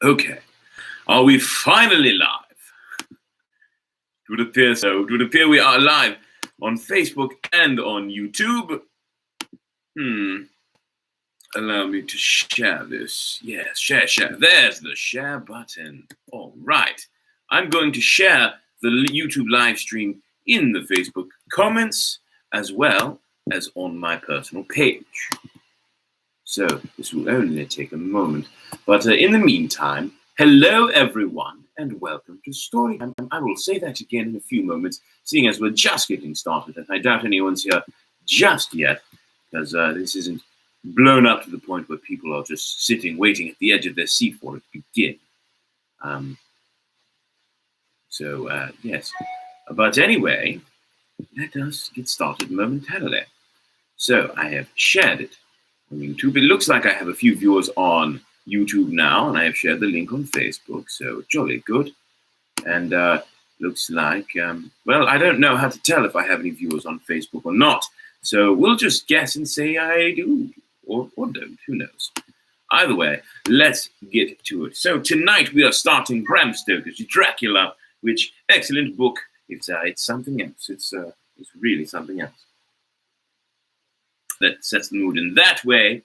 Okay, are we finally live? It would appear so. It would appear we are live on Facebook and on YouTube. Allow me to share this. Yes, share. There's the share button. All right. I'm going to share the YouTube live stream in the Facebook comments as well as on my personal page. So this will only take a moment. But in the meantime, hello everyone and welcome to Storytime. I will say that again in a few moments, seeing as we're just getting started. And I doubt anyone's here just yet, because this isn't blown up to the point where people are just sitting, waiting at the edge of their seat for it to begin. Yes. But anyway, let us get started momentarily. So I have shared it on YouTube. It looks like I have a few viewers on YouTube now, and I have shared the link on Facebook, so jolly good. And looks like, well, I don't know how to tell if I have any viewers on Facebook or not, so we'll just guess and say I do, or don't, who knows. Either way, let's get to it. So tonight we are starting Bram Stoker's Dracula, which, excellent book. It's something else. It's really something else. That sets the mood in that way.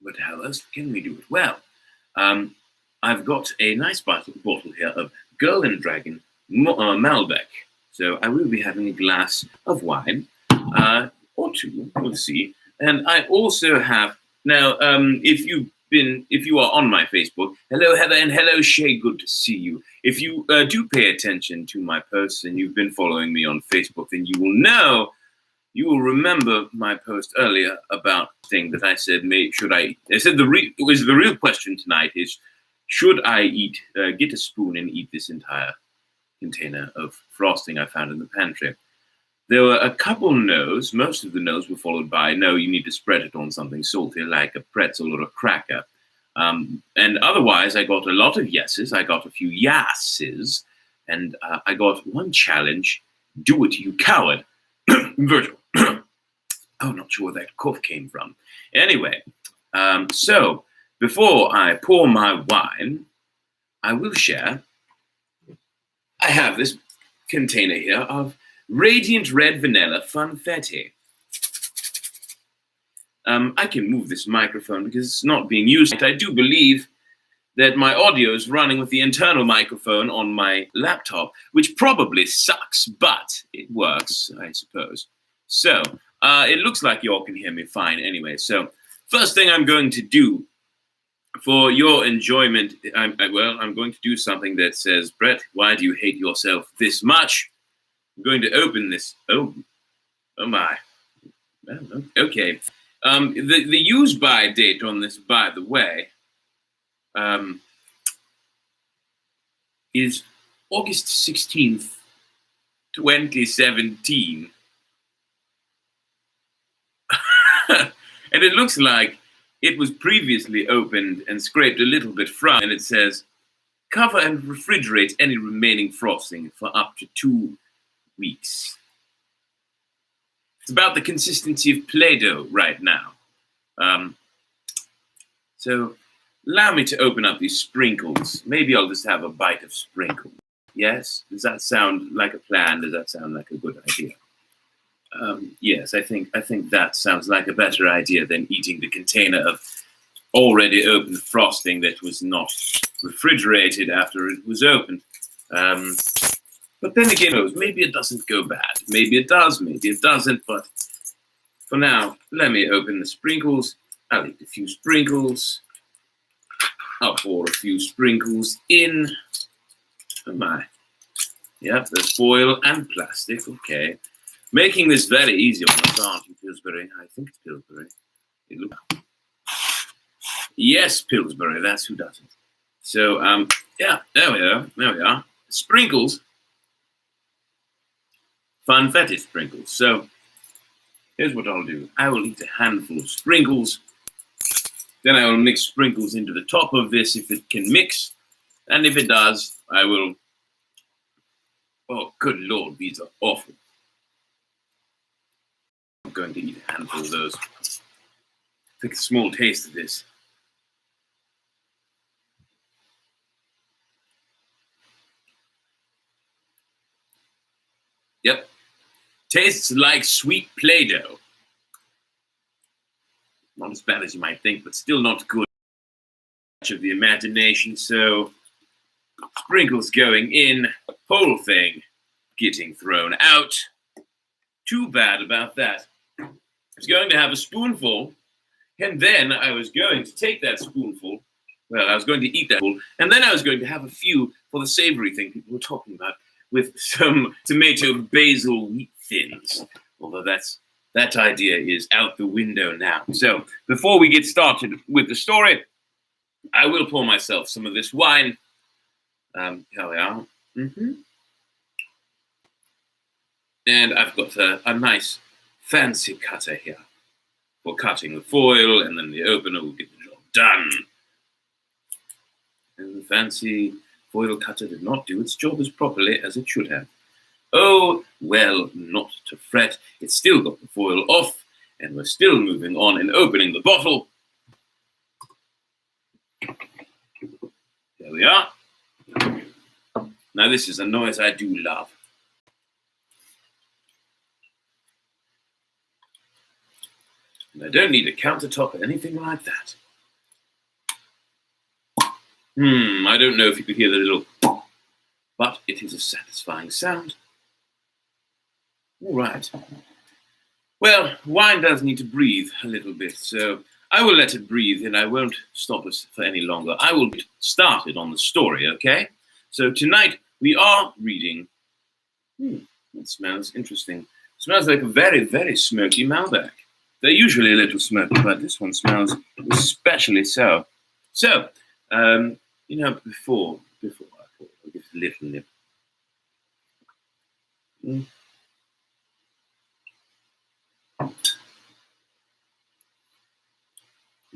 But how else can we do it? Well, I've got a nice bottle here of Golden Dragon Malbec. So I will be having a glass of wine, or two, we'll see. And I also have, now, if you are on my Facebook, hello Heather and hello Shay, good to see you. If you do pay attention to my posts and you've been following me on Facebook, then you will remember my post earlier about the thing that I said, should I eat? I said the real question tonight is, should I get a spoon and eat this entire container of frosting I found in the pantry? There were a couple no's. Most of the no's were followed by, no, you need to spread it on something salty like a pretzel or a cracker. And otherwise, I got a lot of yeses. I got a few yeses. And I got one challenge, do it, you coward. Virgil. Oh, not sure where that cough came from. Anyway, so before I pour my wine, I will share. I have this container here of Radiant Red Vanilla Funfetti. I can move this microphone because it's not being used. I do believe that my audio is running with the internal microphone on my laptop, which probably sucks, but it works, I suppose. So, it looks like you all can hear me fine anyway. So, first thing I'm going to do for your enjoyment, I'm going to do something that says, Brett, why do you hate yourself this much? I'm going to open this. Oh my. Well, okay. The use-by date on this, by the way, is August 16th, 2017. And it looks like it was previously opened and scraped a little bit from, and it says, cover and refrigerate any remaining frosting for up to 2 weeks. It's about the consistency of Play-Doh right now. So allow me to open up these sprinkles. Maybe I'll just have a bite of sprinkle. Yes? Does that sound like a plan? Does that sound like a good idea? Yes, I think that sounds like a better idea than eating the container of already opened frosting that was not refrigerated after it was opened. But then again, maybe it doesn't go bad. Maybe it does, maybe it doesn't. But for now, let me open the sprinkles. I'll eat a few sprinkles. I'll pour a few sprinkles in. Oh my. Yep, there's foil and plastic. Okay. Making this very easy on the plant in Pillsbury. I think it's Pillsbury. Yes, Pillsbury. That's who does it. So, yeah, there we are. Sprinkles. Funfetti sprinkles. So, here's what I'll do. I will eat a handful of sprinkles. Then I will mix sprinkles into the top of this if it can mix. And if it does, I will... Oh, good Lord, these are awful. I'm going to eat a handful of those. Take a small taste of this. Yep. Tastes like sweet Play-Doh. Not as bad as you might think, but still not good. Much of the imagination, so sprinkles going in, whole thing getting thrown out. Too bad about that. I was going to have a spoonful, and then I was going to take that spoonful. Well, I was going to eat that spoonful, and then I was going to have a few for the savory thing people were talking about, with some tomato basil wheat thins. Although that idea is out the window now. So before we get started with the story, I will pour myself some of this wine. Here we are. And I've got a nice fancy cutter here for cutting the foil, and then the opener will get the job done. And the fancy foil cutter did not do its job as properly as it should have. Oh, well, not to fret. It's still got the foil off, and we're still moving on and opening the bottle. There we are. Now this is a noise I do love. And I don't need a countertop or anything like that. I don't know if you could hear the little, but it is a satisfying sound. All right. Well, wine does need to breathe a little bit, so I will let it breathe, and I won't stop us for any longer. I will get started on the story, okay? So tonight we are reading. It smells interesting. It smells like a very, very smoky Malbec. They're usually a little smoky, but this one smells especially so. So, before I pour, I'll give it a little nip.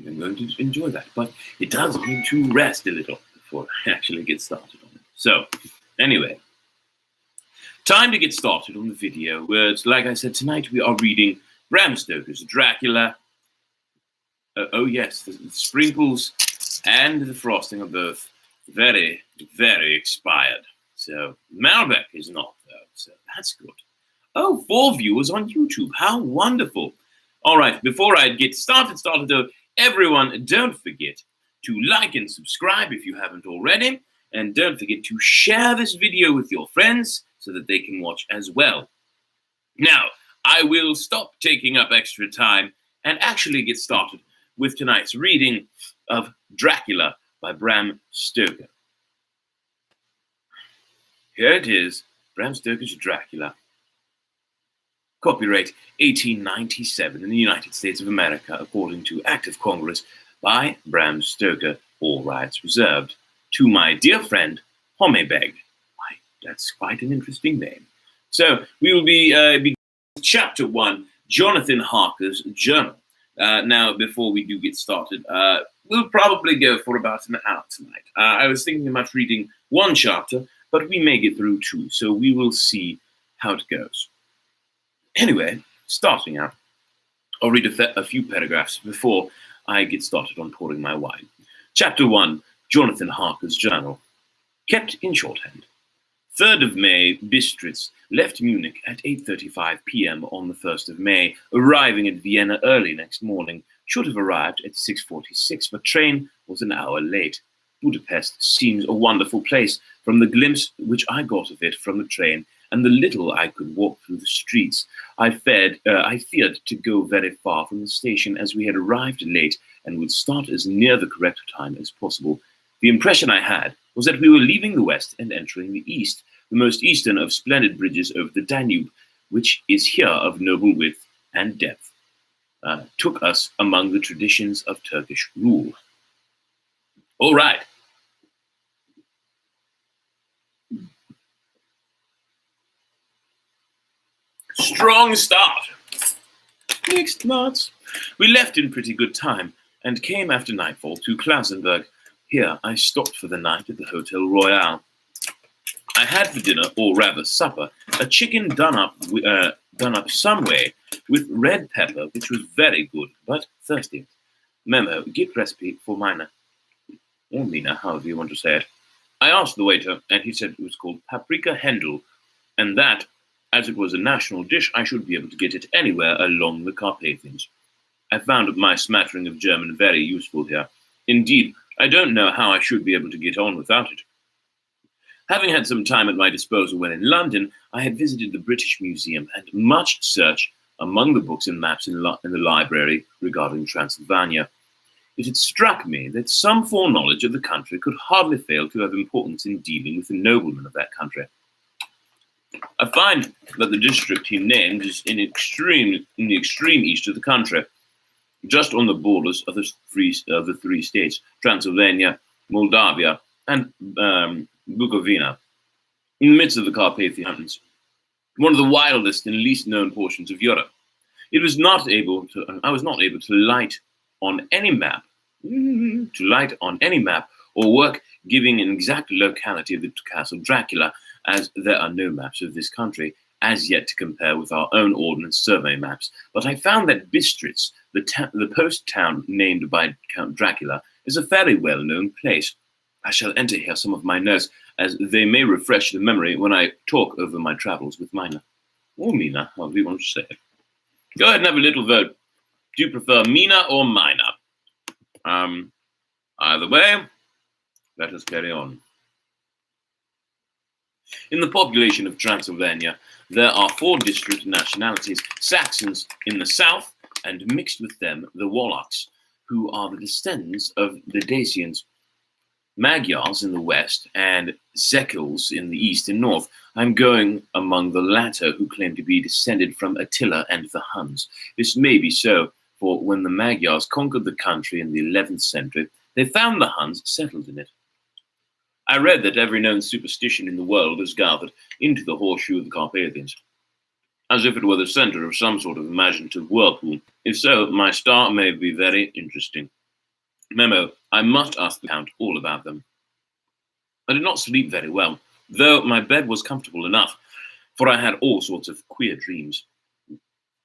I'm going to enjoy that, but it does need to rest a little before I actually get started on it. So, anyway, time to get started on the video. Like I said, tonight we are reading Bram Stoker's Dracula. Oh yes, the sprinkles and the frosting are both very, very expired. So Malbec is not, though, so that's good. Oh, 4 viewers on YouTube. How wonderful. All right, before I get started though, everyone, don't forget to like and subscribe if you haven't already. And don't forget to share this video with your friends so that they can watch as well. Now, I will stop taking up extra time and actually get started with tonight's reading of Dracula by Bram Stoker. Here it is, Bram Stoker's Dracula. Copyright 1897 in the United States of America, according to Act of Congress by Bram Stoker, all rights reserved. To my dear friend, Homebeg. Why, that's quite an interesting name. So we will be Chapter 1, Jonathan Harker's Journal. Now, before we do get started, we'll probably go for about an hour tonight. I was thinking about reading 1 chapter, but we may get through 2, so we will see how it goes. Anyway, starting out, I'll read a few paragraphs before I get started on pouring my wine. Chapter 1, Jonathan Harker's Journal. Kept in shorthand. 3rd of May, Bistritz left Munich at 8:35 p.m. on the 1st of May, arriving at Vienna early next morning. Should have arrived at 6:46, but train was an hour late. Budapest seems a wonderful place from the glimpse which I got of it from the train, and the little I could walk through the streets. I feared to go very far from the station, as we had arrived late and would start as near the correct time as possible. The impression I had was that we were leaving the west and entering the east, the most eastern of splendid bridges over the Danube, which is here of noble width and depth, took us among the traditions of Turkish rule. All right. Strong start. Mixed marks. We left in pretty good time and came after nightfall to Klausenberg. Here I stopped for the night at the Hotel Royal. I had for dinner, or rather supper, a chicken done up some way with red pepper, which was very good, but thirsty. Memo, git recipe for mina, or mina, however you want to say it. I asked the waiter, and he said it was called paprika hendel, and that, as it was a national dish, I should be able to get it anywhere along the Carpathians. I found my smattering of German very useful here. Indeed, I don't know how I should be able to get on without it. Having had some time at my disposal when in London, I had visited the British Museum and much search among the books and maps in the library regarding Transylvania. It had struck me that some foreknowledge of the country could hardly fail to have importance in dealing with the noblemen of that country. I find that the district he named is in the extreme east of the country, just on the borders of the three states, Transylvania, Moldavia, and Bukovina, in the midst of the Carpathian Mountains, one of the wildest and least known portions of Europe. I was not able to light on any map, or work giving an exact locality of the castle Dracula, as there are no maps of this country as yet to compare with our own ordnance survey maps. But I found that Bistritz, the post town named by Count Dracula, is a fairly well-known place. I shall enter here some of my notes, as they may refresh the memory when I talk over my travels with Mina. Or Mina, however you want to say it. Go ahead and have a little vote. Do you prefer Mina or Mina? Either way, let us carry on. In the population of Transylvania, there are 4 distinct nationalities: Saxons in the south, and mixed with them the Wallachs, who are the descendants of the Dacians, Magyars in the west, and Zekels in the east and north. I'm going among the latter, who claim to be descended from Attila and the Huns. This may be so, for when the Magyars conquered the country in the 11th century, they found the Huns settled in it. I read that every known superstition in the world is gathered into the horseshoe of the Carpathians, as if it were the center of some sort of imaginative whirlpool. If so, my star may be very interesting. Memo, I must ask the Count all about them. I did not sleep very well, though my bed was comfortable enough, for I had all sorts of queer dreams.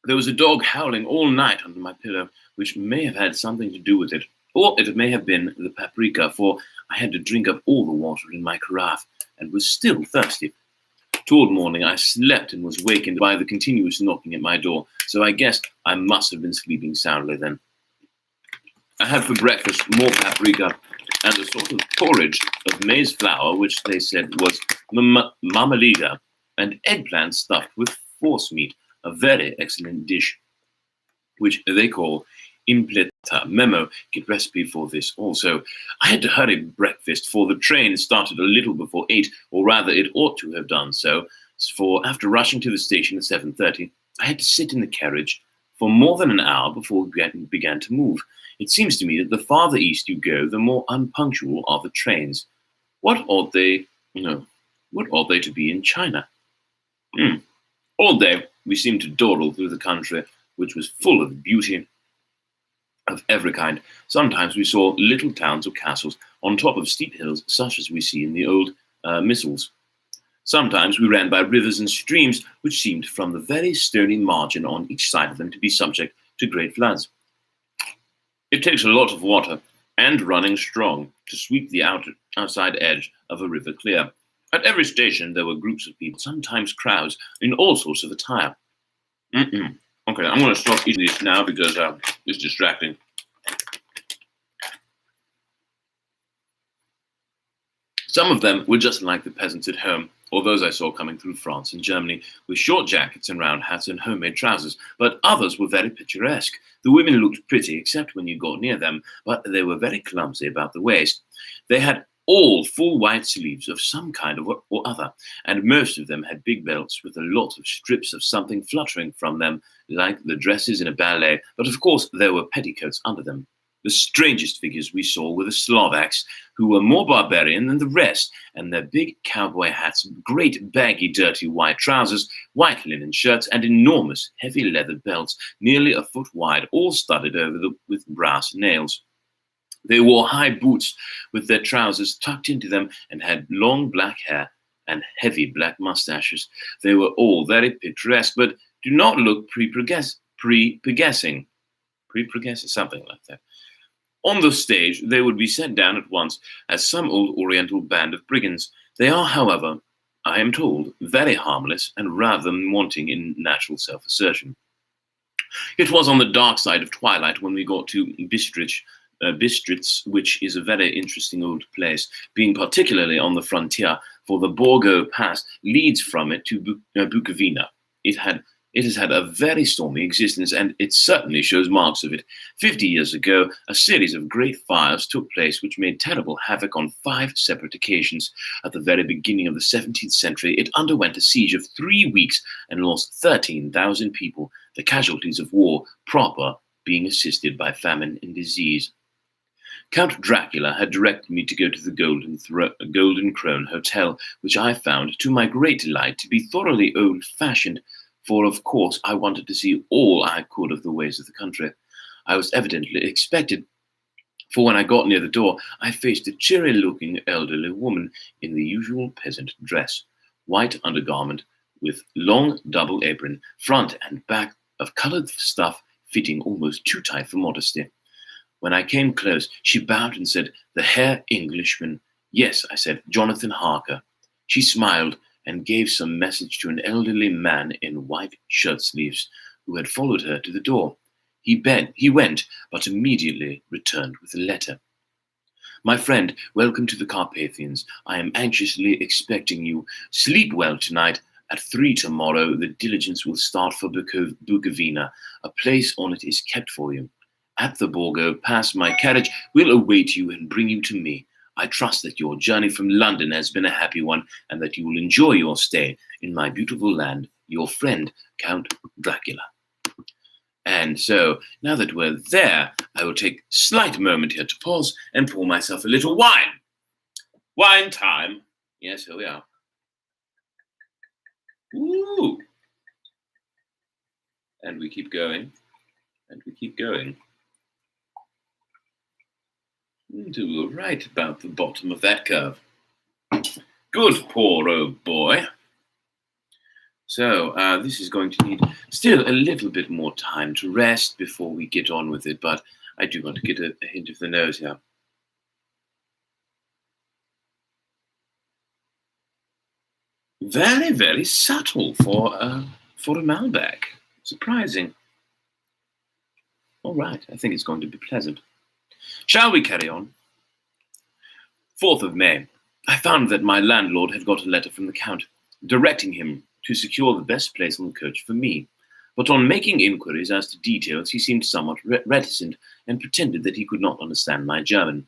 There was a dog howling all night under my pillow, which may have had something to do with it, or it may have been the paprika, for I had to drink up all the water in my carafe, and was still thirsty. Toward morning, I slept and was wakened by the continuous knocking at my door, so I guessed I must have been sleeping soundly then. I had for breakfast more paprika and a sort of porridge of maize flour, which they said was marmalida, and eggplant stuffed with forcemeat, a very excellent dish, which they call impleta. Memo, get recipe for this also. I had to hurry breakfast, for the train started a little before 8, or rather it ought to have done so, for after rushing to the station at 7:30, I had to sit in the carriage for more than an hour before it began to move. It seems to me that the farther east you go, the more unpunctual are the trains. What ought they to be in China? All day we seemed to dawdle through the country, which was full of beauty of every kind. Sometimes we saw little towns or castles on top of steep hills, such as we see in the old missals. Sometimes we ran by rivers and streams, which seemed from the very stony margin on each side of them to be subject to great floods. It takes a lot of water, and running strong, to sweep the outside edge of a river clear. At every station there were groups of people, sometimes crowds, in all sorts of attire. Okay, I'm going to stop eating this now because it's distracting. Some of them were just like the peasants at home, or those I saw coming through France and Germany, with short jackets and round hats and homemade trousers, but others were very picturesque. The women looked pretty, except when you got near them, but they were very clumsy about the waist. They had all full white sleeves of some kind or other, and most of them had big belts with a lot of strips of something fluttering from them, like the dresses in a ballet, but of course there were petticoats under them. The strangest figures we saw were the Slovaks, who were more barbarian than the rest, and their big cowboy hats, great baggy dirty white trousers, white linen shirts, and enormous heavy leather belts, nearly a foot wide, all studded over with brass nails. They wore high boots with their trousers tucked into them, and had long black hair and heavy black mustaches. They were all very picturesque, but do not look prepossessing, something like that. On the stage, they would be set down at once as some old Oriental band of brigands. They are, however, I am told, very harmless and rather wanting in natural self-assertion. It was on the dark side of twilight when we got to Bistritz, which is a very interesting old place, being particularly on the frontier, for the Borgo Pass leads from it to Bukovina. It has had a very stormy existence, and it certainly shows marks of it. 50 years ago, a series of great fires took place which made terrible havoc on 5 separate occasions. At the very beginning of the 17th century, it underwent a siege of 3 weeks and lost 13,000 people, the casualties of war proper being assisted by famine and disease. Count Dracula had directed me to go to the Golden Krone Hotel, which I found, to my great delight, to be thoroughly old-fashioned, for of course I wanted to see all I could of the ways of the country. I was evidently expected, for when I got near the door, I faced a cheery-looking elderly woman in the usual peasant dress, white undergarment with long double apron, front and back of coloured stuff fitting almost too tight for modesty. When I came close, she bowed and said, "The Herr Englishman." "Yes," I said, "Jonathan Harker." She smiled and gave some message to an elderly man in white shirt-sleeves who had followed her to the door. He went, but immediately returned with a letter. "My friend, welcome to the Carpathians. I am anxiously expecting you. Sleep well tonight. At 3 tomorrow, the diligence will start for Bukovina. A place on it is kept for you. At the Borgo Pass, my carriage will await you and bring you to me. I trust that your journey from London has been a happy one, and that you will enjoy your stay in my beautiful land. Your friend, Count Dracula." And so, now that we're there, I will take a slight moment here to pause and pour myself a little wine. Wine time. Yes, here we are. Ooh. And we keep going. And we keep going. Until we're right about the bottom of that curve. Good poor old boy. So this is going to need still a little bit more time to rest before we get on with it, but I do want to get a hint of the nose here. Very, very subtle for a Malbec. Surprising. All right, I think it's going to be pleasant. Shall we carry on? 4th of May. I found that my landlord had got a letter from the Count, directing him to secure the best place on the coach for me. But on making inquiries as to details, he seemed somewhat reticent and pretended that he could not understand my German.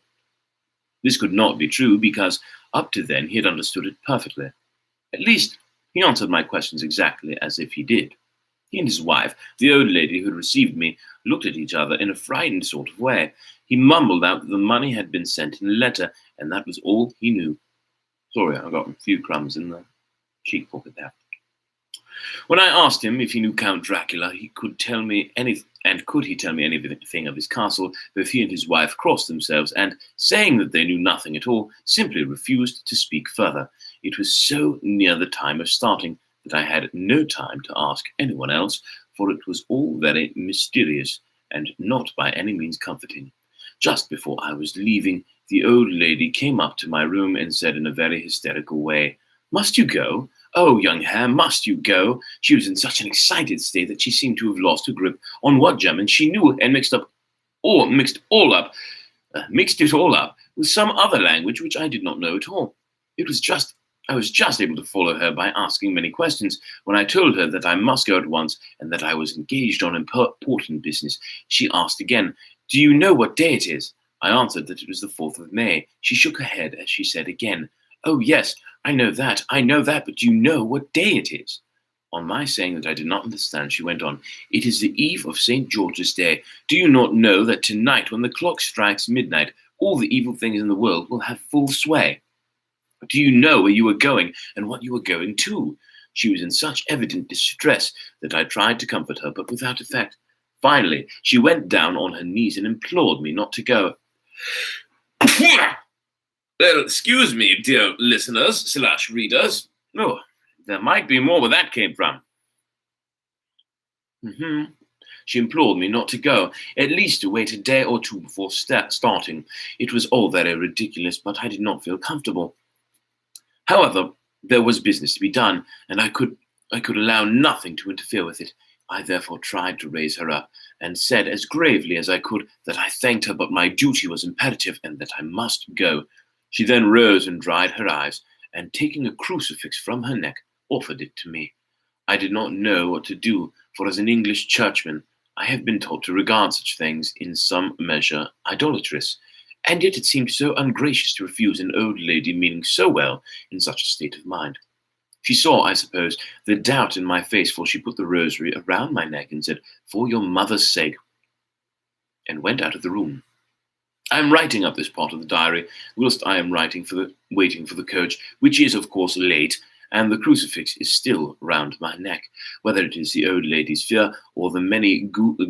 This could not be true, because up to then he had understood it perfectly. At least, he answered my questions exactly as if he did. He and his wife, the old lady who had received me, looked at each other in a frightened sort of way. He mumbled out that the money had been sent in a letter, and that was all he knew. Sorry, I got a few crumbs in the cheek pocket there. When I asked him if he knew Count Dracula, he could tell me anything, and could he tell me anything of his castle, both he and his wife crossed themselves, and, saying that they knew nothing at all, simply refused to speak further. It was so near the time of starting that I had no time to ask anyone else, for it was all very mysterious, and not by any means comforting. Just before I was leaving, the old lady came up to my room and said in a very hysterical way, "Must you go? Oh, young Herr, must you go?" She was in such an excited state that she seemed to have lost her grip on what German she knew, and mixed it all up with some other language which I did not know at all. I was just able to follow her by asking many questions. When I told her that I must go at once and that I was engaged on important business, she asked again, "Do you know what day it is?" I answered that it was the 4th of May. She shook her head as she said again, "Oh, yes, I know that, but do you know what day it is?" On my saying that I did not understand, she went on, "It is the eve of St. George's Day. Do you not know that tonight, when the clock strikes midnight, all the evil things in the world will have full sway? Do you know where you are going and what you are going to?" She was in such evident distress that I tried to comfort her, but without effect. Finally, she went down on her knees and implored me not to go. Well, excuse me, dear listeners/readers. Oh, there might be more where that came from. She implored me not to go, at least to wait a day or two before starting. It was all very ridiculous, but I did not feel comfortable. However, there was business to be done, and I could allow nothing to interfere with it. I therefore tried to raise her up, and said as gravely as I could that I thanked her, but my duty was imperative, and that I must go. She then rose and dried her eyes, and taking a crucifix from her neck, offered it to me. I did not know what to do, for as an English churchman, I have been taught to regard such things in some measure idolatrous, and yet it seemed so ungracious to refuse an old lady meaning so well in such a state of mind. She saw, I suppose, the doubt in my face, for she put the rosary around my neck and said, "For your mother's sake," and went out of the room. I am writing up this part of the diary whilst I am waiting for the coach, which is, of course, late, and the crucifix is still round my neck. Whether it is the old lady's fear, or the many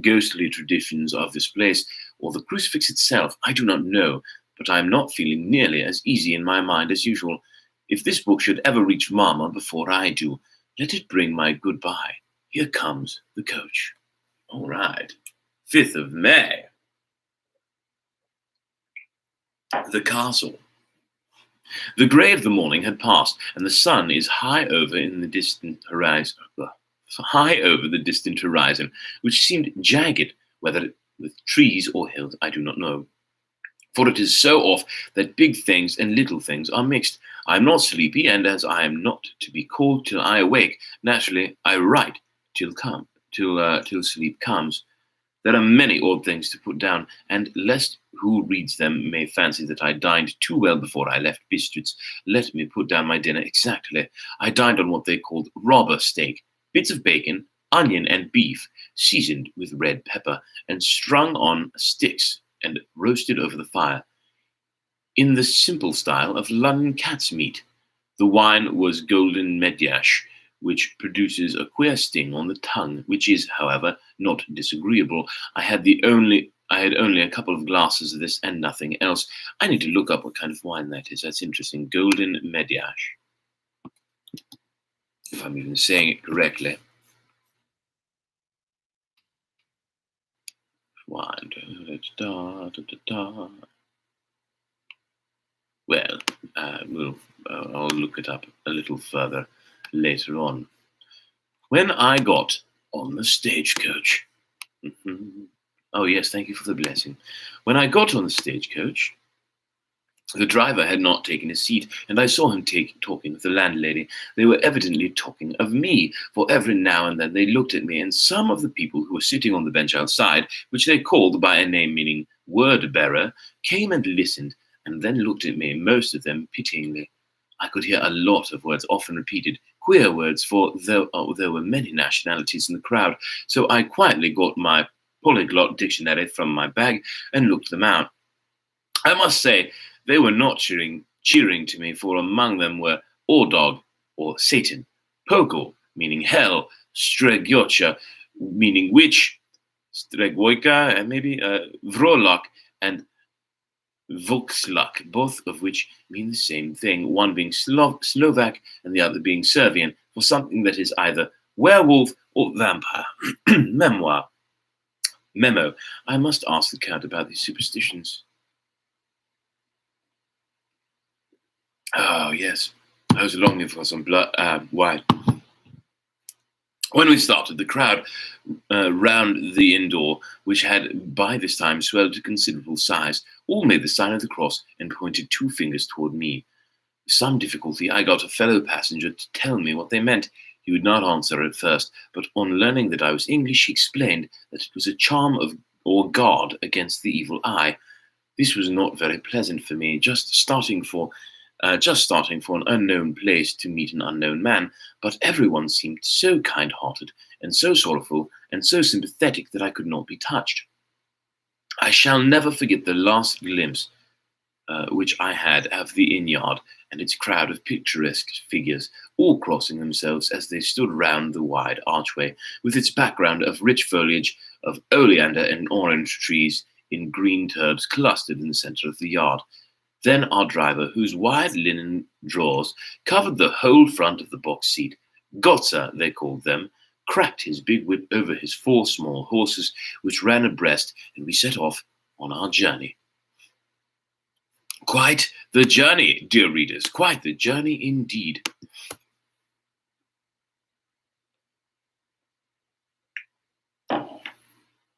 ghostly traditions of this place, or the crucifix itself, I do not know, but I am not feeling nearly as easy in my mind as usual. If this book should ever reach Mama before I do, let it bring my goodbye. Here comes the coach. All right. 5th of May. The castle. The grey of the morning had passed, and the sun is high over the distant horizon, which seemed jagged, whether with trees or hills, I do not know. For it is so off that big things and little things are mixed. I am not sleepy, and as I am not to be called till I awake, naturally I write till sleep comes. There are many odd things to put down, and lest who reads them may fancy that I dined too well before I left Bistritz, let me put down my dinner exactly. I dined on what they called robber steak, bits of bacon, onion, and beef, seasoned with red pepper, and strung on sticks and roasted over the fire, in the simple style of London cat's meat. The wine was golden mediash, which produces a queer sting on the tongue, which is, however, not disagreeable. I had only a couple of glasses of this and nothing else. I need to look up what kind of wine that is. That's interesting. Golden mediash, if I'm even saying it correctly. Wine. Well, I'll look it up a little further later on. When I got on the stagecoach. Oh, yes, thank you for the blessing. When I got on the stagecoach, the driver had not taken his seat, and I saw him talking with the landlady. They were evidently talking of me, for every now and then they looked at me, and some of the people who were sitting on the bench outside, which they called by a name meaning word-bearer, came and listened, and then looked at me, most of them pityingly. I could hear a lot of words often repeated, queer words, for there were many nationalities in the crowd, so I quietly got my polyglot dictionary from my bag and looked them out. I must say, they were not cheering to me, for among them were Ordog, or Satan, Poko, meaning hell, Stregiocha, meaning witch, Stregojka, and maybe Vrolak, and Vokslak, both of which mean the same thing, one being Slovak and the other being Serbian, for something that is either werewolf or vampire. Memo. I must ask the Count about these superstitions. Oh, yes. I was longing for some wine. When we started, the crowd round the inn door, which had by this time swelled to considerable size, all made the sign of the cross and pointed 2 fingers toward me. With some difficulty, I got a fellow passenger to tell me what they meant. He would not answer at first, but on learning that I was English, he explained that it was a charm or guard against the evil eye. This was not very pleasant for me, just starting for an unknown place to meet an unknown man, but everyone seemed so kind-hearted and so sorrowful and so sympathetic that I could not be touched. I shall never forget the last glimpse which I had of the inn-yard and its crowd of picturesque figures, all crossing themselves as they stood round the wide archway, with its background of rich foliage of oleander and orange trees in green turbs clustered in the centre of the yard. Then our driver, whose wide linen drawers covered the whole front of the box seat, Gotza they called them, cracked his big whip over his 4 small horses, which ran abreast, and we set off on our journey. Quite the journey, dear readers, quite the journey indeed.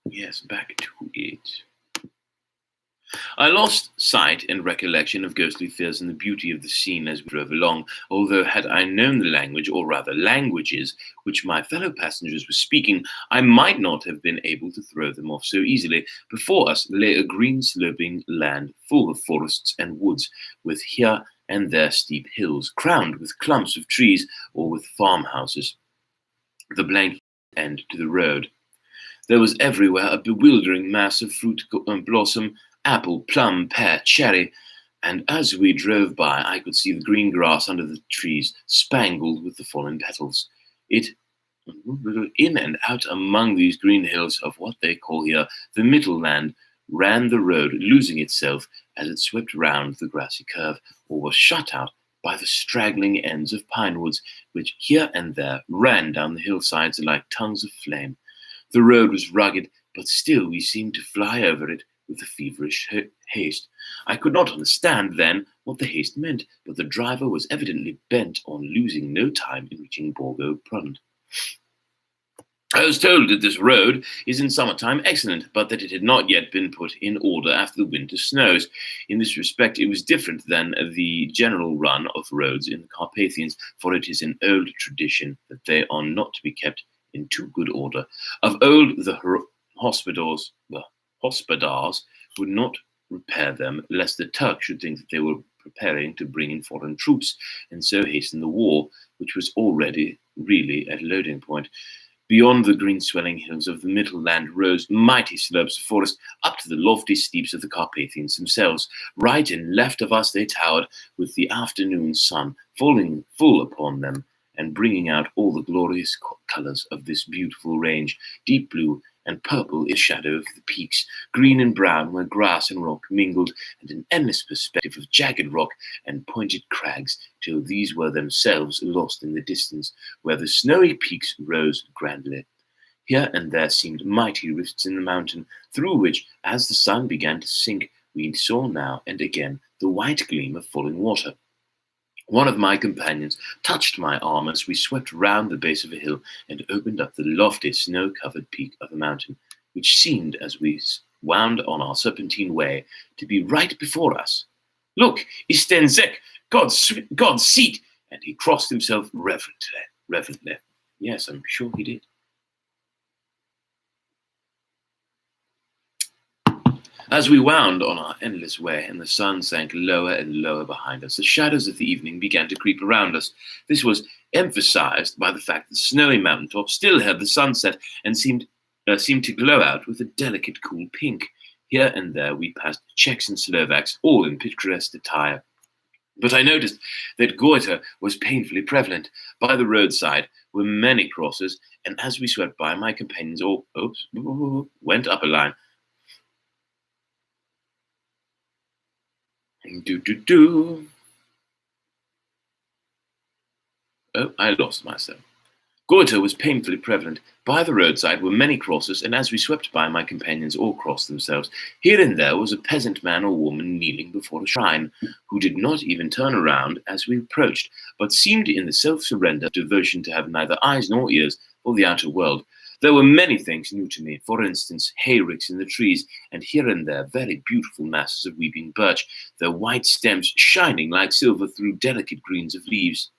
Yes, back to it. I lost sight and recollection of ghostly fears and the beauty of the scene as we drove along, although had I known the language, or rather languages, which my fellow passengers were speaking, I might not have been able to throw them off so easily. Before us lay a green sloping land full of forests and woods, with here and there steep hills, crowned with clumps of trees or with farmhouses, the blank end to the road. There was everywhere a bewildering mass of fruit blossom, apple, plum, pear, cherry, and as we drove by, I could see the green grass under the trees, spangled with the fallen petals. In and out among these green hills of what they call here the Middle Land, ran the road, losing itself as it swept round the grassy curve, or was shut out by the straggling ends of pine woods, which here and there ran down the hillsides like tongues of flame. The road was rugged, but still we seemed to fly over it with a feverish haste. I could not understand then what the haste meant, but the driver was evidently bent on losing no time in reaching Borgo Prund. I was told that this road is in summertime excellent, but that it had not yet been put in order after the winter snows. In this respect, it was different than the general run of roads in the Carpathians, for it is an old tradition that they are not to be kept in too good order. Of old, the hospodars would not repair them, lest the Turks should think that they were preparing to bring in foreign troops, and so hasten the war, which was already really at loading point. Beyond the green swelling hills of the Middle Land rose mighty slopes of forest up to the lofty steeps of the Carpathians themselves. Right and left of us they towered, with the afternoon sun falling full upon them, and bringing out all the glorious colours of this beautiful range, deep blue and purple in shadow of the peaks, green and brown where grass and rock mingled, and an endless perspective of jagged rock and pointed crags, till these were themselves lost in the distance, where the snowy peaks rose grandly. Here and there seemed mighty rifts in the mountain, through which, as the sun began to sink, we saw now and again the white gleam of falling water. One of my companions touched my arm as we swept round the base of a hill and opened up the lofty snow-covered peak of the mountain, which seemed, as we wound on our serpentine way, to be right before us. "Look, Istenzek, God's seat!" And he crossed himself reverently. Yes, I'm sure he did. As we wound on our endless way and the sun sank lower and lower behind us, the shadows of the evening began to creep around us. This was emphasized by the fact that the snowy mountaintop still held the sunset and seemed to glow out with a delicate, cool pink. Here and there we passed Czechs and Slovaks, all in picturesque attire. But I noticed that goiter was painfully prevalent. By the roadside were many crosses, and as we swept by, my companions all went up a line. Oh, I lost myself. Goiter was painfully prevalent. By the roadside were many crosses, and as we swept by, my companions all crossed themselves. Here and there was a peasant man or woman kneeling before a shrine, who did not even turn around as we approached, but seemed in the self-surrender devotion to have neither eyes nor ears for the outer world. There were many things new to me, for instance, hayricks in the trees, and here and there very beautiful masses of weeping birch, their white stems shining like silver through delicate greens of leaves.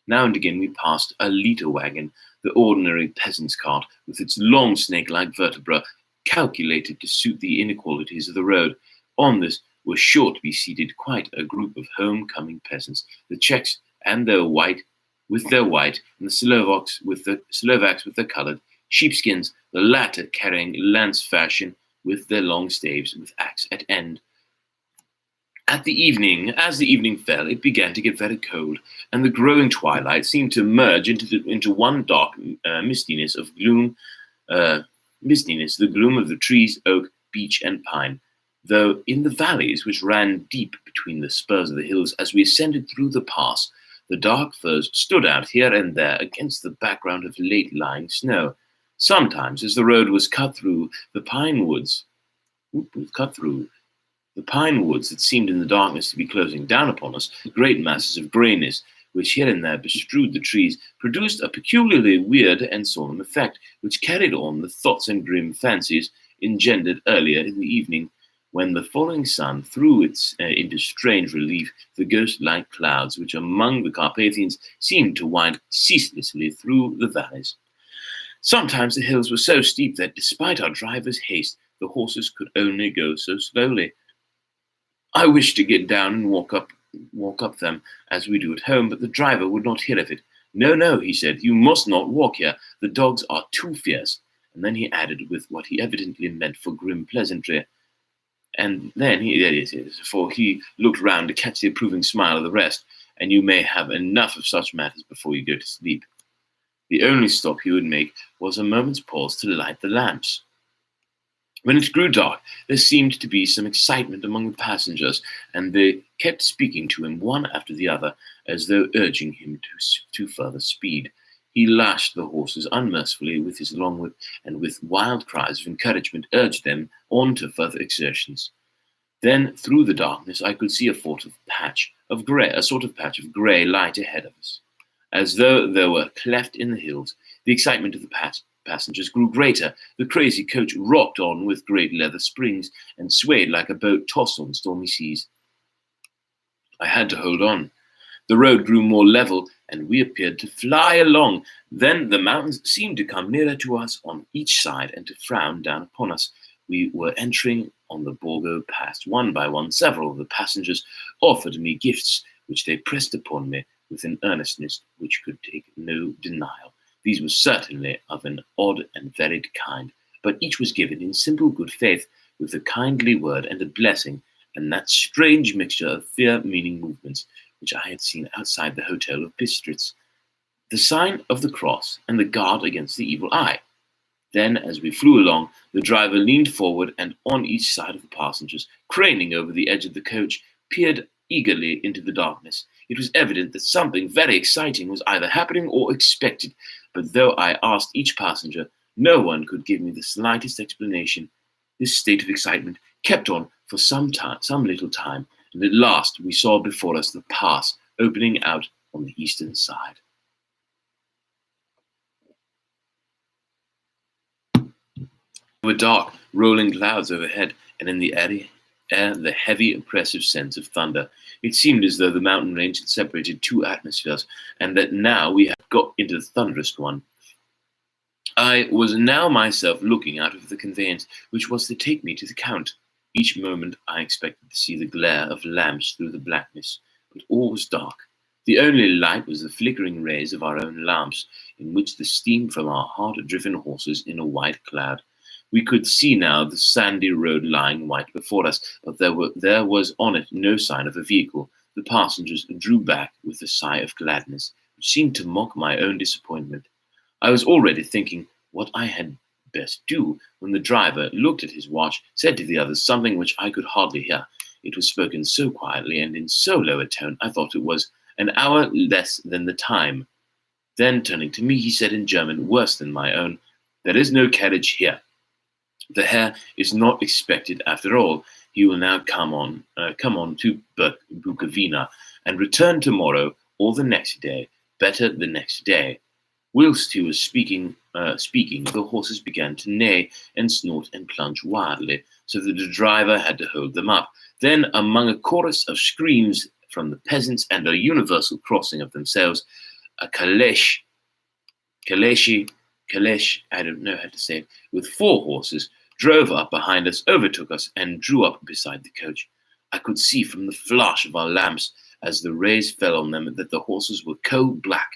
Now and again we passed a litter wagon, the ordinary peasant's cart, with its long snake-like vertebra, calculated to suit the inequalities of the road. On this were sure to be seated quite a group of home-coming peasants, the Czechs and their white, and the Slovaks with their coloured sheepskins, the latter carrying lance fashion with their long staves with axe at end. As the evening fell, it began to get very cold, and the growing twilight seemed to merge into one dark mistiness of gloom. The gloom of the trees, oak, beech, and pine. Though in the valleys which ran deep between the spurs of the hills, as we ascended through the pass, The dark firs stood out here and there against the background of late-lying snow. Sometimes, as the road was cut through the pine woods, that seemed in the darkness to be closing down upon us, great masses of greyness, which here and there bestrewed the trees, produced a peculiarly weird and solemn effect, which carried on the thoughts and grim fancies engendered earlier in the evening, when the falling sun threw into strange relief the ghost-like clouds which among the Carpathians seemed to wind ceaselessly through the valleys. Sometimes the hills were so steep that, despite our driver's haste, the horses could only go so slowly. I wished to get down and walk up them as we do at home, but the driver would not hear of it. No, no, he said, you must not walk here. The dogs are too fierce. And then he added, with what he evidently meant for grim pleasantry, and then for he looked round to catch the approving smile of the rest, and you may have enough of such matters before you go to sleep. The only stop he would make was a moment's pause to light the lamps. When it grew dark, there seemed to be some excitement among the passengers, and they kept speaking to him one after the other, as though urging him to further speed. He lashed the horses unmercifully with his long whip, and with wild cries of encouragement urged them on to further exertions. Then, through the darkness, I could see a sort of patch of grey light ahead of us. As though there were a cleft in the hills, the excitement of the passengers grew greater. The crazy coach rocked on with great leather springs and swayed like a boat tossed on stormy seas. I had to hold on. The road grew more level, and we appeared to fly along. Then the mountains seemed to come nearer to us on each side and to frown down upon us. We were entering on the Borgo Pass. One by one, several of the passengers offered me gifts, which they pressed upon me with an earnestness which could take no denial. These were certainly of an odd and varied kind, but each was given in simple good faith, with a kindly word and a blessing, and that strange mixture of fear-meaning movements which I had seen outside the Hotel of Bistritz, the sign of the cross and the guard against the evil eye. Then, as we flew along, the driver leaned forward and on each side of the passengers, craning over the edge of the coach, peered eagerly into the darkness. It was evident that something very exciting was either happening or expected, but though I asked each passenger, no one could give me the slightest explanation. This state of excitement kept on for some little time, and at last we saw before us the pass opening out on the eastern side. There were dark, rolling clouds overhead, and in the air the heavy, oppressive sense of thunder. It seemed as though the mountain range had separated two atmospheres, and that now we had got into the thunderous one. I was now myself looking out of the conveyance, which was to take me to the Count. Each moment I expected to see the glare of lamps through the blackness, but all was dark. The only light was the flickering rays of our own lamps, in which the steam from our hard-driven horses in a white cloud. We could see now the sandy road lying white before us, but there was on it no sign of a vehicle. The passengers drew back with a sigh of gladness, which seemed to mock my own disappointment. I was already thinking what I had best do, when the driver looked at his watch, said to the others something which I could hardly hear. It was spoken so quietly and in so low a tone, I thought it was an hour less than the time. Then, turning to me, he said in German, worse than my own, "There is no carriage here. The Herr is not expected after all. He will now come on to Bukovina, and return tomorrow or the next day, better the next day." Whilst he was speaking, the horses began to neigh and snort and plunge wildly, so that the driver had to hold them up. Then, among a chorus of screams from the peasants and a universal crossing of themselves, a caleche, I don't know how to say it, with 4 horses, drove up behind us, overtook us, and drew up beside the coach. I could see from the flash of our lamps, as the rays fell on them, that the horses were coal-black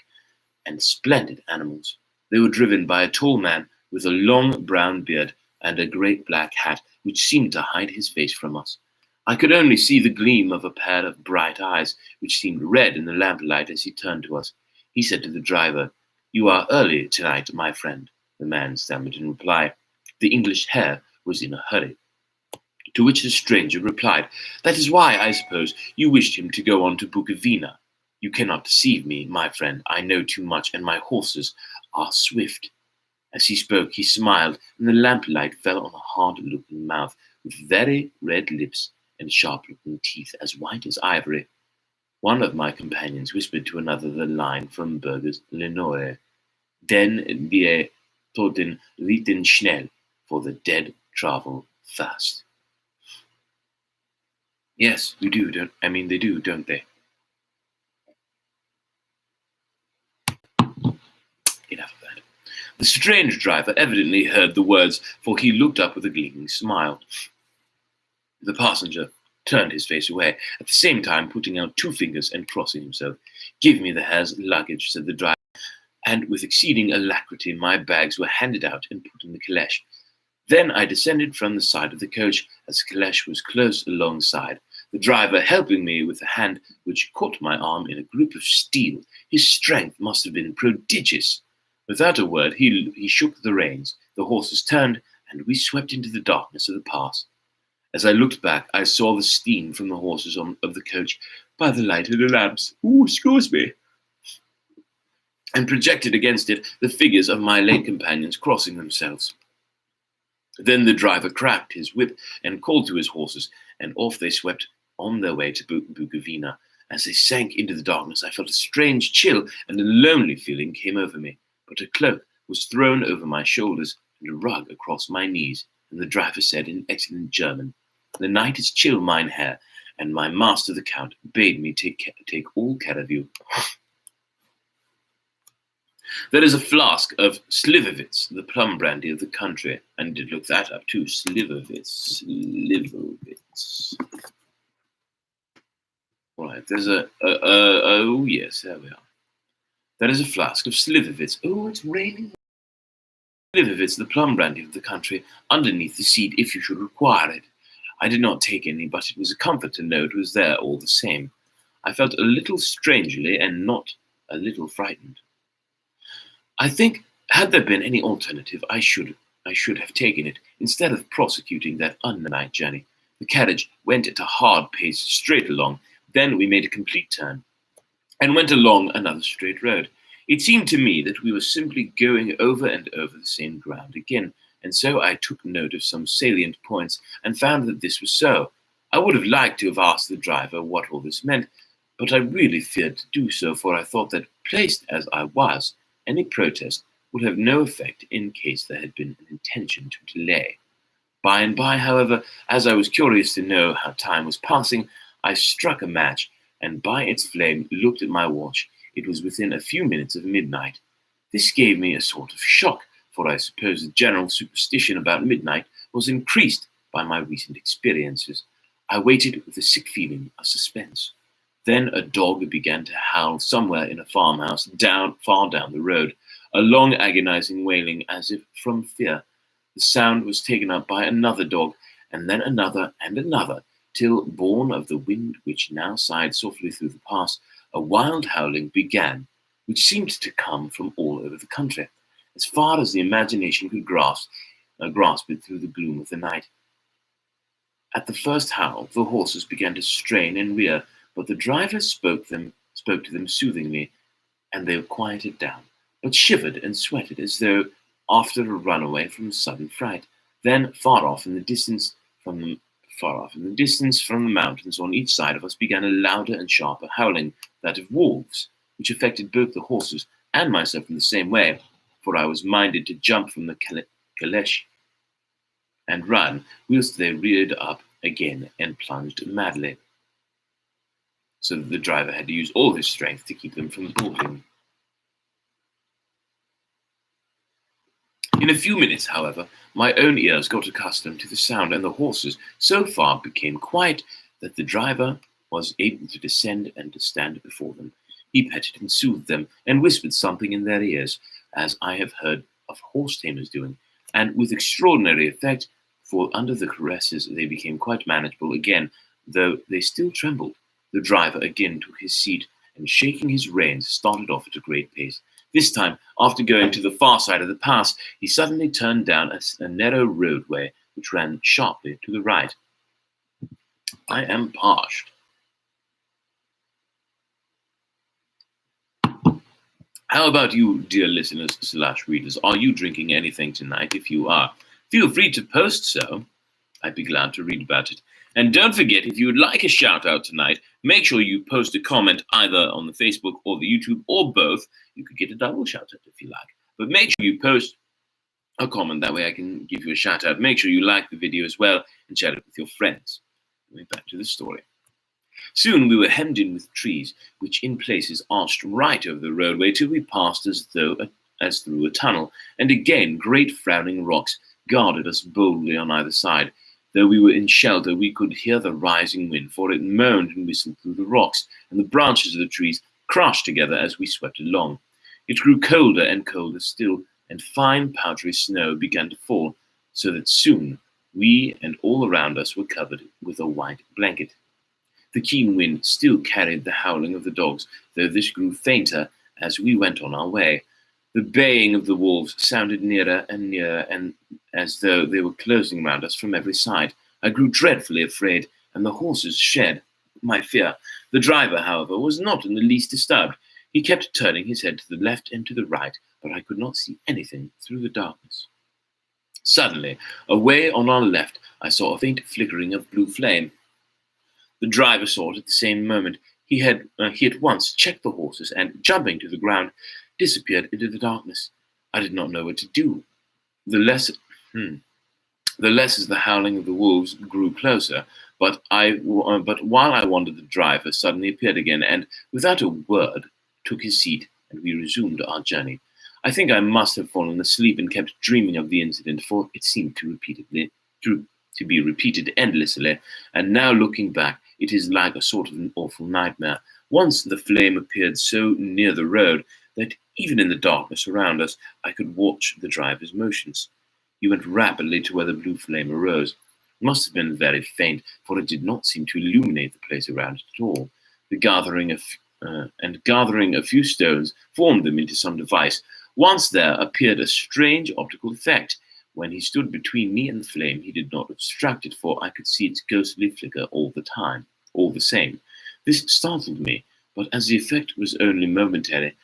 and splendid animals. They were driven by a tall man with a long brown beard and a great black hat, which seemed to hide his face from us. I could only see the gleam of a pair of bright eyes, which seemed red in the lamplight as he turned to us. He said to the driver, "You are early tonight, my friend." The man stammered in reply. The English Herr was in a hurry. To which the stranger replied, "That is why, I suppose, you wished him to go on to Bukovina." You cannot deceive me, my friend. I know too much, and my horses are swift. As he spoke, he smiled, and the lamplight fell on a hard-looking mouth with very red lips and sharp-looking teeth as white as ivory. One of my companions whispered to another the line from Burger's Lenore, Den wir Toten reiten schnell, for the dead travel fast. Yes, we do, they do, don't they? Enough of that. The strange driver evidently heard the words, for he looked up with a gleaming smile. The passenger turned his face away, at the same time putting out two fingers and crossing himself. "Give me the Herr's luggage," said the driver, and with exceeding alacrity my bags were handed out and put in the caleche. Then I descended from the side of the coach as the caleche was close alongside, the driver helping me with a hand which caught my arm in a grip of steel. His strength must have been prodigious. Without a word, he shook the reins, the horses turned, and we swept into the darkness of the pass. As I looked back, I saw the steam from the horses of the coach by the light of the lamps. "Ooh, excuse me," and projected against it the figures of my late companions crossing themselves. Then the driver cracked his whip and called to his horses, and off they swept on their way to Bukovina. As they sank into the darkness, I felt a strange chill, and a lonely feeling came over me. But a cloak was thrown over my shoulders and a rug across my knees, and the driver said in excellent German, "The night is chill, mein Herr, and my master the Count bade me take all care of you." There is a flask of Slivovitz, the plum brandy of the country. I need to look that up too. Slivovitz. Right, there's oh yes, there we are. There is a flask of Slivovitz. Oh, it's raining. Slivovitz, the plum brandy of the country, underneath the seat if you should require it. I did not take any, but it was a comfort to know it was there all the same. I felt a little strangely and not a little frightened. I think, had there been any alternative, I should have taken it, instead of prosecuting that night journey. The carriage went at a hard pace straight along. Then we made a complete turn, and went along another straight road. It seemed to me that we were simply going over and over the same ground again, and so I took note of some salient points, and found that this was so. I would have liked to have asked the driver what all this meant, but I really feared to do so, for I thought that, placed as I was, any protest would have no effect in case there had been an intention to delay. By and by, however, as I was curious to know how time was passing, I struck a match, and by its flame looked at my watch. It was within a few minutes of midnight. This gave me a sort of shock, for I suppose the general superstition about midnight was increased by my recent experiences. I waited with a sick feeling of suspense. Then a dog began to howl somewhere in a farmhouse far down the road, a long agonizing wailing as if from fear. The sound was taken up by another dog, and then another and another, till, born of the wind which now sighed softly through the pass, a wild howling began, which seemed to come from all over the country, as far as the imagination could grasp it through the gloom of the night. At the first howl, the horses began to strain and rear, but the driver spoke to them soothingly, and they quieted down, but shivered and sweated as though after a runaway from sudden fright. Then, far off in the distance from the mountains on each side of us began a louder and sharper howling, that of wolves, which affected both the horses and myself in the same way, for I was minded to jump from the caleche and run, whilst they reared up again and plunged madly, so that the driver had to use all his strength to keep them from bolting. In a few minutes, however, my own ears got accustomed to the sound, and the horses so far became quiet that the driver was able to descend and to stand before them. He petted and soothed them, and whispered something in their ears, as I have heard of horse tamers doing, and with extraordinary effect, for under the caresses they became quite manageable again, though they still trembled. The driver again took his seat, and shaking his reins, started off at a great pace. This time, after going to the far side of the pass, he suddenly turned down a narrow roadway which ran sharply to the right. I am parched. How about you, dear listeners slash readers? Are you drinking anything tonight? If you are, feel free to post so. I'd be glad to read about it. And don't forget, if you would like a shout out tonight, make sure you post a comment either on the Facebook or the YouTube or both. You could get a double shout out if you like. But make sure you post a comment, that way I can give you a shout out. Make sure you like the video as well and share it with your friends. Going back to the story. Soon we were hemmed in with trees, which in places arched right over the roadway till we passed as through a tunnel, and again great frowning rocks guarded us boldly on either side. Though we were in shelter, we could hear the rising wind, for it moaned and whistled through the rocks, and the branches of the trees crashed together as we swept along. It grew colder and colder still, and fine powdery snow began to fall, so that soon we and all around us were covered with a white blanket. The keen wind still carried the howling of the dogs, though this grew fainter as we went on our way. The baying of the wolves sounded nearer and nearer, and as though they were closing round us from every side. I grew dreadfully afraid, and the horses shared my fear. The driver, however, was not in the least disturbed. He kept turning his head to the left and to the right, but I could not see anything through the darkness. Suddenly, away on our left, I saw a faint flickering of blue flame. The driver saw it at the same moment. He at once checked the horses and, jumping to the ground, disappeared into the darkness. I did not know what to do. The less as the howling of the wolves grew closer, but while I wondered, the driver suddenly appeared again, and without a word took his seat, and we resumed our journey. I think I must have fallen asleep and kept dreaming of the incident, for it seemed to be repeated endlessly, and now looking back, it is like a sort of an awful nightmare. Once the flame appeared so near the road that even in the darkness around us, I could watch the driver's motions. He went rapidly to where the blue flame arose. It must have been very faint, for it did not seem to illuminate the place around it at all. Gathering a few stones, formed them into some device. Once there appeared a strange optical effect. When he stood between me and the flame, he did not obstruct it, for I could see its ghostly flicker all the same. This startled me, but as the effect was only momentary,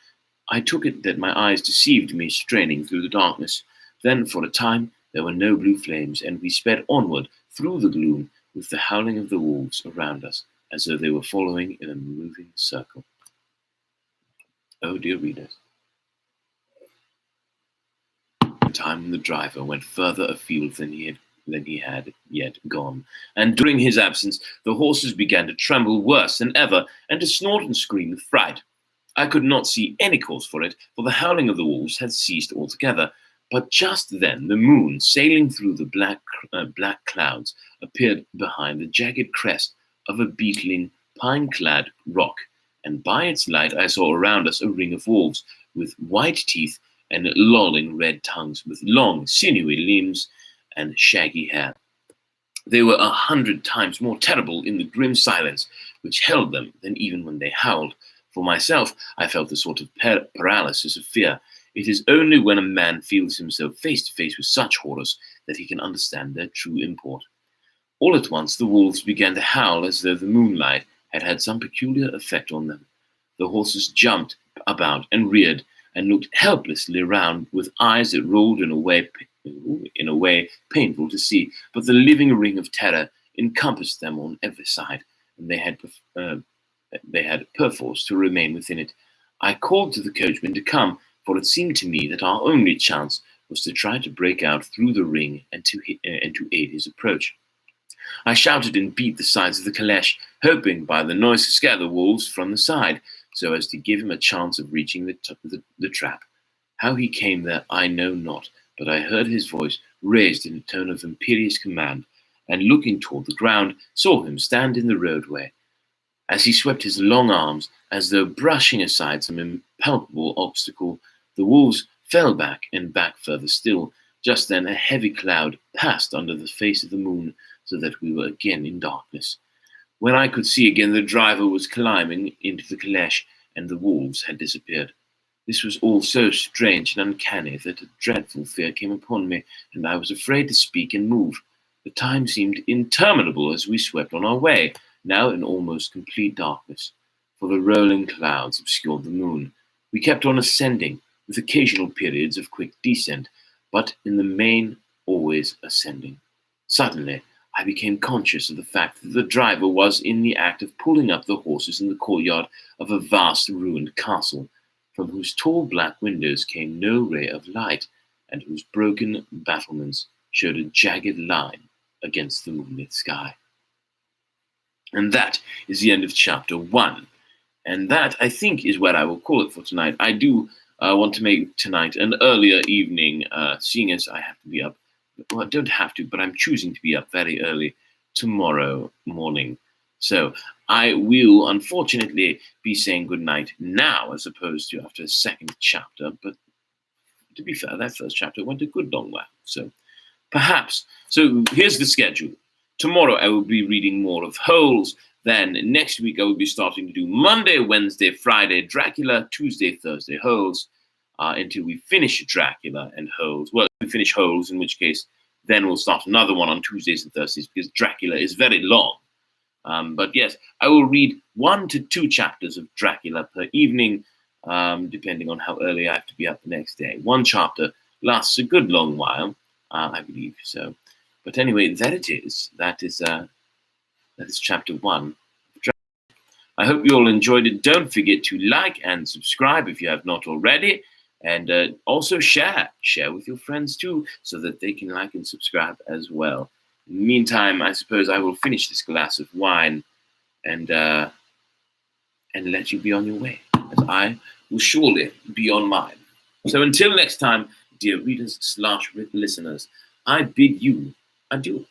I took it that my eyes deceived me, straining through the darkness. Then, for a time, there were no blue flames, and we sped onward through the gloom with the howling of the wolves around us, as though they were following in a moving circle. Oh, dear readers. The time when the driver went further afield than he had yet gone, and during his absence, the horses began to tremble worse than ever, and to snort and scream with fright. I could not see any cause for it, for the howling of the wolves had ceased altogether. But just then the moon, sailing through the black clouds, appeared behind the jagged crest of a beetling, pine-clad rock, and by its light I saw around us a ring of wolves, with white teeth and lolling red tongues, with long, sinewy limbs and shaggy hair. They were 100 times more terrible in the grim silence which held them than even when they howled. For myself, I felt a sort of paralysis of fear. It is only when a man feels himself face to face with such horrors that he can understand their true import. All at once the wolves began to howl as though the moonlight had had some peculiar effect on them. The horses jumped about and reared and looked helplessly round with eyes that rolled in a way painful to see, but the living ring of terror encompassed them on every side, and they had perforce to remain within it. I called to the coachman to come, for it seemed to me that our only chance was to try to break out through the ring and to aid his approach. I shouted and beat the sides of the caleche, hoping by the noise to scare the wolves from the side, so as to give him a chance of reaching the trap. How he came there I know not, but I heard his voice raised in a tone of imperious command, and looking toward the ground, saw him stand in the roadway. As he swept his long arms, as though brushing aside some impalpable obstacle, the wolves fell back and back further still. Just then a heavy cloud passed under the face of the moon, so that we were again in darkness. When I could see again, the driver was climbing into the caleche, and the wolves had disappeared. This was all so strange and uncanny that a dreadful fear came upon me, and I was afraid to speak and move. The time seemed interminable as we swept on our way, now in almost complete darkness, for the rolling clouds obscured the moon, We kept on ascending, with occasional periods of quick descent, but in the main always ascending. Suddenly, I became conscious of the fact that the driver was in the act of pulling up the horses in the courtyard of a vast ruined castle, from whose tall black windows came no ray of light, and whose broken battlements showed a jagged line against the moonlit sky. And that is the end of chapter 1. And that, I think, is what I will call it for tonight. I do want to make tonight an earlier evening, seeing as I have to be up. Well, I don't have to, but I'm choosing to be up very early tomorrow morning. So I will, unfortunately, be saying goodnight now as opposed to after a second chapter. But to be fair, that first chapter went a good long while. So perhaps. So here's the schedule. Tomorrow I will be reading more of Holes. Then next week I will be starting to do Monday, Wednesday, Friday, Dracula, Tuesday, Thursday, Holes, until we finish Dracula and Holes. Well, we finish Holes, in which case then we'll start another one on Tuesdays and Thursdays because Dracula is very long. But yes, I will read 1 to 2 chapters of Dracula per evening, depending on how early I have to be up the next day. One chapter lasts a good long while, I believe. So, but anyway, there it is. That is chapter 1. I hope you all enjoyed it. Don't forget to like and subscribe if you have not already. And also share with your friends too, so that they can like and subscribe as well. In the meantime, I suppose I will finish this glass of wine and let you be on your way, as I will surely be on mine. So until next time, dear readers / listeners, I bid you adieu.